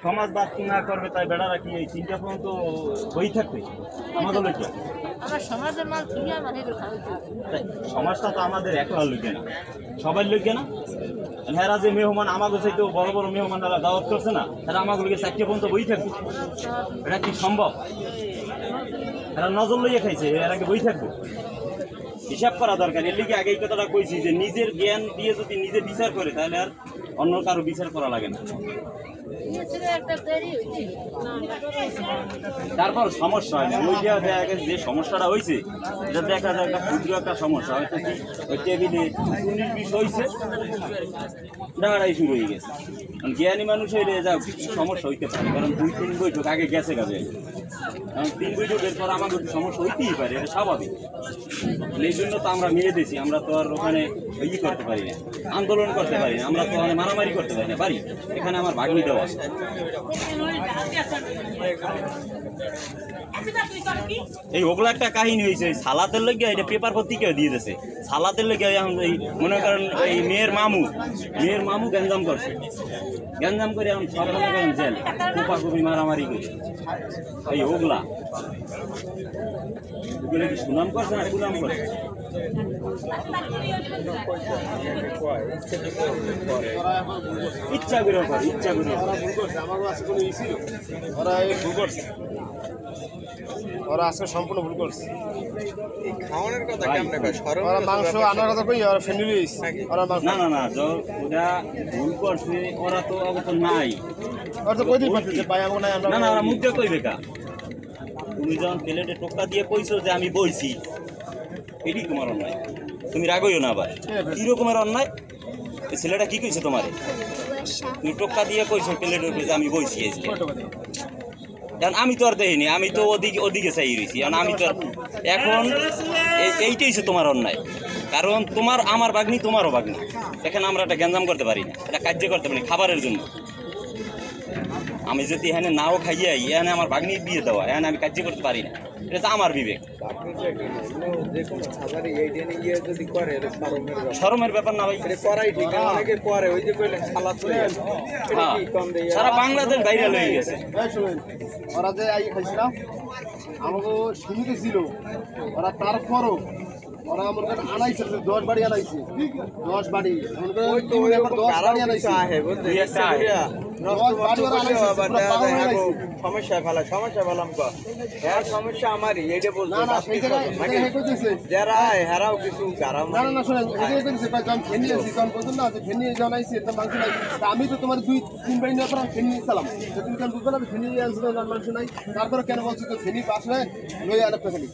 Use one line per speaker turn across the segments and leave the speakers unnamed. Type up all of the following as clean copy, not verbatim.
সমাজ বাস্তু না করবে তাই বেড়ারা কি এই 3টা পর্যন্ত বই থাকবে আমাদের লোক
আমার সমাজের মাল কিনে আর মানে
সমাজটা তো আমাদের একলা লোকে না সবার লোকে না হেরা যে মেহমান আমাদের চাইতে বড় বড় মেহমানরা দাওয়াত করছে না তারা আমাগুলোকে 4টা পর্যন্ত বই থাকবে এটা কি সম্ভব এরা নজর লইয়া খাইছে এর আগে বই থাকবে হিসাব করা দরকার এর লিগে আগে এই কথাটা কইছি যে নিজের জ্ঞান দিয়ে যদি নিজে বিচার করে তাহলে আর অন্য কারো বিচার করা লাগে না তারপর সমস্যা হয় না ওই দেখা গেছে যে সমস্যাটা হয়েছে এটা দেখা যায় একটা ক্ষুদ্র একটা সমস্যা হয়তো কি ওই টেবিলে 19-20 হয়েছে ডাড়াই শুরু হয়ে গেছে জ্ঞানী মানুষ হইলে যা কিছু সমস্যা হইতে পারে কারণ 2-3 বৈঠক আগে গেছে কাজে 3 বৈঠকের পর আমাদের সমস্যা হইতেই পারে এটা স্বাভাবিক এই জন্য তো আমরা মেয়ে দিয়েছি আমরা তো আর ওখানে ই করতে পারি না আন্দোলন করতে পারি না আমরা তো ওখানে মারামারি করতে পারি না পারি এখানে আমার ভাগ্নি দেওয়া আছে এই ওগুলো একটা কাহিনী হয়েছে সালাতের লেগে এটা পেপার পত্রিকায় দিয়ে দিয়েছে সালাতের লেগে এখন এই মনে করেন এই মেয়ের মামু গ্যাঞ্জাম করছে গ্যাঞ্জাম করে এখন সব মনে করেন জেল কোপাকুপি মারামারি করে এই ওগুলা ওগুলো কি সুনাম করছে না সুনাম করছে ইচ্ছা করে করে ইচ্ছা করে আমারও আছে কোনো ই ছিল ওরা এই ভুল করছে ওরা আজকে সম্পূর্ণ ভুল করছে
এই খাওয়ানোর কথা কেমনে কয় শরম
ওরা মাংস আনার কথা কই ওরা ফ্যামিলি ওরা মাংস না না না ওরা ভুল করছে ওরা তো অবশ্য নাই ওরা তো কইতেই পারতেছে ভাই আমাকে নাই আমরা না না ওরা মুখ দিয়ে কইবে কা তুমি যখন প্লেটে টোকা দিয়ে কইছো যে আমি বইছি এডি তোমার অন্যায় তুমি রাগইও না আবার কি রকমের অন্যায় এই ছেলেটা কি কইছে তোমারে তুমি টোকা দিয়ে কইছো প্লেটে যে আমি বইছি আজকে কারণ আমি তো আর দেখিনি আমি তো ওদিকে চাই রয়েছি কারণ আমি তো এখন এইটাই হচ্ছে তোমার অন্যায় কারণ তোমার আমার বাগ্নি তোমারও বাগ্নি এখানে আমরা একটা গ্যাঞ্জাম করতে পারি না এটা কার্য করতে পারি খাবারের জন্য আমি যদি এখানে নাও খাইয়াই এখানে আমার বাগ্নি দিয়ে দেওয়া এখানে আমি কার্য করতে পারি না এটা আমার বিবেক শরমের ব্যাপার না ভাই সারা বাংলাদেশ বাইরে হয়ে গেছে ওরা যে আই খাইছিলাম আমাকে সীমিত ছিল ওরা তারপরও ওরা আমার কাছে আনাইছে 10 বাড়ি আনাইছে 10 বাড়ি 10 বাড়ি আনাইছে
সমস্যা ফেলাম সমস্যা আমারই এইটা বলতে যারা হেরাও কিছু
আমি তো তোমার 2-3 বাড়ি নেওয়ার পর ফেনি নিয়েছিলাম তুমি কেন বুঝবে না ফেনি মানুষ নাই তারপরে কেন বলছো তো ফেনি পাশে লই আনা ফেলি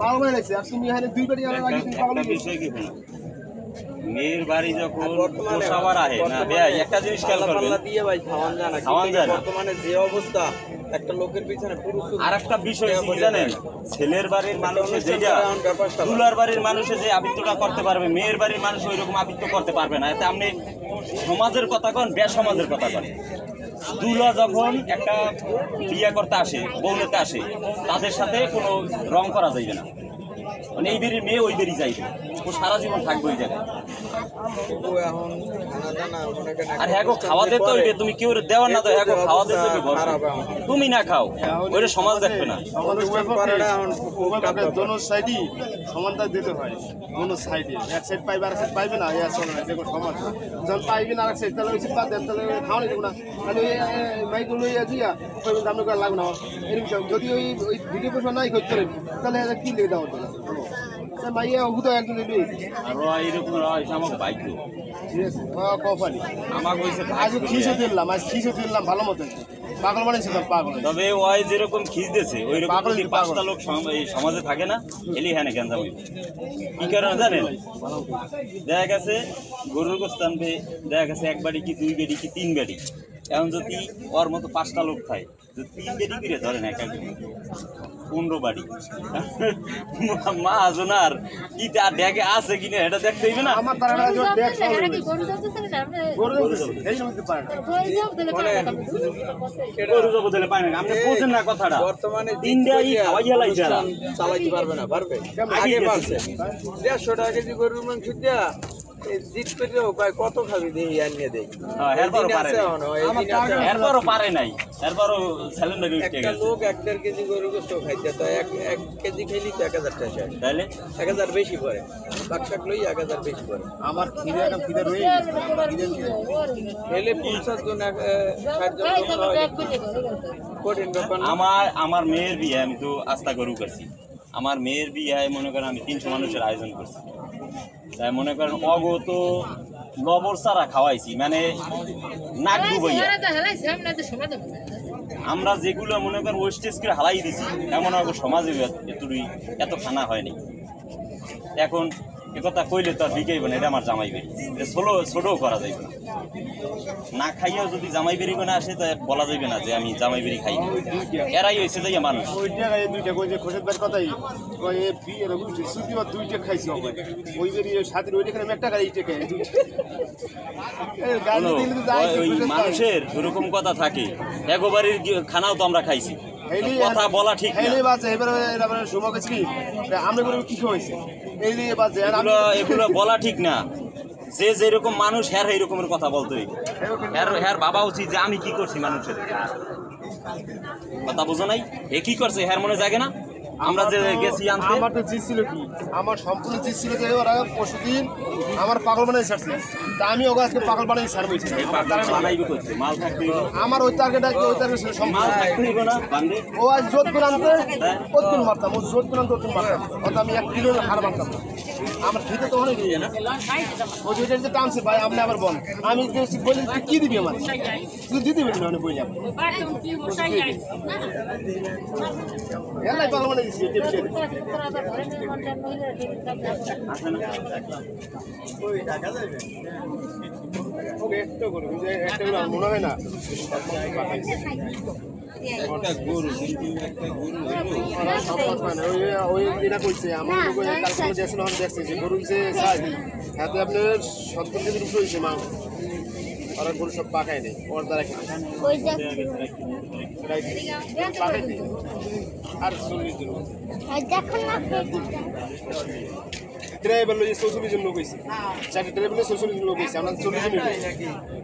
পাগল হয়ে গেছে আর তুমি এখানে 2 বাড়ি আনার আগে তুমি পাগল বিষয় কি হলো মেয়ের বাড়ি যখন সবার আহে না ভাই একটা জিনিস খেয়াল করবেন
দিয়ে ভাই খাওয়ান যায় না বর্তমানে যে অবস্থা একটা লোকের পিছনে পুরুষ
আরেকটা বিষয় কি জানেন ছেলের বাড়ির মানুষ যেটা দুলার বাড়ির মানুষ যে আবৃত্তটা করতে পারবে মেয়ের বাড়ির মানুষ ওইরকম আবৃত্ত করতে পারবে না এতে আপনি সমাজের কথা কন বেসমাজের কথা কন দুলা যখন একটা বিয়ে করতে আসে বউনেতে আসে তাদের সাথে কোনো রং করা যাইবে না মানে এই বেরির মেয়ে ওই বেরি যাইবে ও সারা জীবন থাকবে ওই জায়গায় আর হ্যাঁ গো খাওয়াতে তো তুমি কেউ দেওয়ার না তো হ্যাঁ গো খাওয়াতে তো তুমি না খাও ওইটা সমাজ দেখবে না দোনো সাইডই সমানতা দিতে হয় দোনো সাইডে এক সাইড পাইবে আর সাইড পাইবে না দেখো সমাজ যখন পাইবে না আর সাইড তাহলে ওই সিট দেন তাহলে খাওয়ানো যাবে না তাহলে ওই মাইকগুলো লইয়া দিয়া ওই দাম করে লাগবে না এরকম যদি ওই ভিডিও পয়সা নাই করতে তাহলে কি লেগে দেওয়া হতো মাইয়া হুতো একজন দিবি আর এইরকম আমাকে বাইক কফানি আমাকে হয়েছে আজ খিসে দিলাম ভালো মতো পাগল বানিয়েছে পাগল তবে ওই যেরকম খিস দিয়েছে ওই রকম যদি 5টা লোক সমাজে থাকে না এলি হ্যাঁ গ্যাঞ্জাম হইবে কি কারণে জানেন দেখা গেছে গরুর গোশত আনবে দেখা গেছে 1 বাড়ি কি 2 বাড়ি কি 3 বাড়ি এখন যদি ওর মতো 5টা লোক থাকে যদি 3 বাড়ি করে ধরেন এক 15 বাড়ি মা আজনার কি তার ড্যাগে আছে কিনা এটা দেখতে হইবে না আমার তারা গরু যাবো দিলে পায় না আপনি বোঝেন না কথাটা
বর্তমানে
ইন্ডিয়াই খাওয়াইয়া লাইছে
চালাইতে পারবে না পারবে আগে পারছে 150 টাকা কেজি গরুর মাংস দিয়া জিত করেও কয় কত খাবি দেই আর নিয়ে দেই
এরপরও পারে এরপরও পারে নাই এরপরও স্যালেন্ডারি উঠে
একটা
গেছে
লোক 1.5 কেজি গরু গোস্ত খাইতে তো এক কেজি খেলি তো 1000 টাকা শেষ
তাইলে
1000 বেশি পড়ে বাক্সাক লই 1000 বেশি পড়ে
আমার খিদে একটা খিদে রয়ে গেছে
খেলে 50 জন 60 জন লোক হয় কঠিন ব্যাপার না।
আমার মেয়ের বিয়ে আমি তো আস্থা গরু করছি আমার মেয়ের বিয়ে মনে করেন আমি 300 মানুষের আয়োজন করছি তাই মনে করেন অগত লবর সারা খাওয়াইছি মানে নাক ডুবাইয়া আমরা যেগুলো মনে করেন ওয়েস্টেজ করে হালাই দিছি এমন সমাজে এত খানা হয়নি এখন একথা কইলে তো আর বিকেইব না এটা আমার জামাই বেরি এটা ছোটও করা যাইবে না খাইয়াও যদি জামাই বেরি না আসে তা বলা যাবে না যে আমি জামাই বেরি খাই এরাই হয়েছে যাইয়া মানুষ
ওই জায়গায় দুইটা কই যে খোসের বের কথাই কই এ বিয়ের বুঝছি সুতিবার দুইটা খাইছি ওই বেরিয়ে সাথে ওই এখানে একটা গাড়ি ইটে খাই
ওই মানুষের এরকম কথা থাকে একবারের খানাও তো আমরা খাইছি কথা বলা ঠিক না এগুলো বলা ঠিক না যে যেরকম মানুষ হ্যার এইরকমের কথা বলতে হ্যার বাবা উচিত যে আমি কি করছি মানুষের কথা বুঝো নাই এ কি করছে হ্যার মনে জাগে না আমরা যে গেছি আনতে
আমার তো জিত ছিল কি আমার সম্পূর্ণ জিত ছিল যে ওরা পরশুদিন আমার পাগল বানাই ছাড়ছে তা আমি ওকে আজকে পাগল বানাই ছাড়বইছি
মাল থাকতে
আমার ওই টার্গেট ওই টার্গেট ছিল
মাল থাকতে হইব না বান্ধে
ও আজ জোট করে আনতে কতদিন মারতাম ও জোট করে আনতে কতদিন মারতাম অত আমি 1 কিলো হার মারতাম আমার খেতে তো অনেক দিয়ে না ও যেটা যে টানছে ভাই আপনি আবার বল আমি বলি তুই কি দিবি আমার তুই দিতে দিবি না বলি এলাই পাগল বানাই দিছি এটা বিষয় ওকে একটা গরু যে একটা গরু মনে হয় না একটা গরু ওই এটা কইছে আমার কালকে দেখছিল দেখছে যে গরু যে চাই হাতে আপনার 70 কেজির উপরে হয়েছে মাংস আর গরু সব পাকায় নেই ওর দ্বারা পাকাইতে আর 40 জন ড্রাইভার লোক 44 জন লোক হয়েছে চারটি ড্রাইভার 44 জন লোক হয়েছে আমরা 40 জন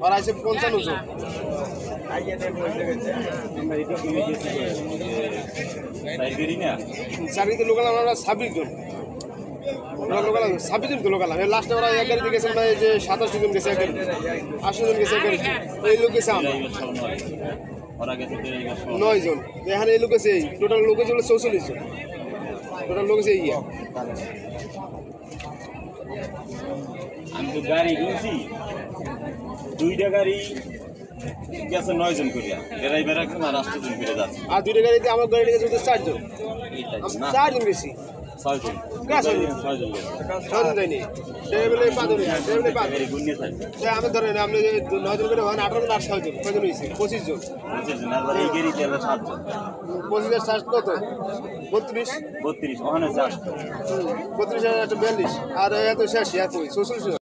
আর আছে 55 জন চাকরিতে লোক আমরা 26 জন লোকাল 26 জন লোকাল লাস্টে ওরা এক গাড়িতে গেছে যে 27 জন গেছে এক গাড়িতে 80 জন গেছে এক গাড়িতে এই লোক গেছে 9 জন এখানে এই লোক গেছে টোটাল লোক হচ্ছে 44 জন টোটাল লোক আছে ইয়া
আমি তো গাড়ি কিনছি 2টা গাড়ি গেছে 9 জন করিয়া ড্রাইভার একজন আর 8 জন করে যাচ্ছে
আর 2টা গাড়িতে আমার গাড়িতে গেছে 4 জন 4 জন গেছি
6 জন 6 জন
যায়নি ড্রাইভারে 5 জন ড্রাইভারে 5 গাড়ি গুনিয়ে থাকে আমি ধরেন আপনি 9 জন করে হয় 18 জন আর 6 জন কয়জন হইছে 25 জন
এই গাড়িতে 7 জন
25 এর চার্জ কত 32
32 ওখানে 4
32 আর 42 আর এত শেষ আর কই 44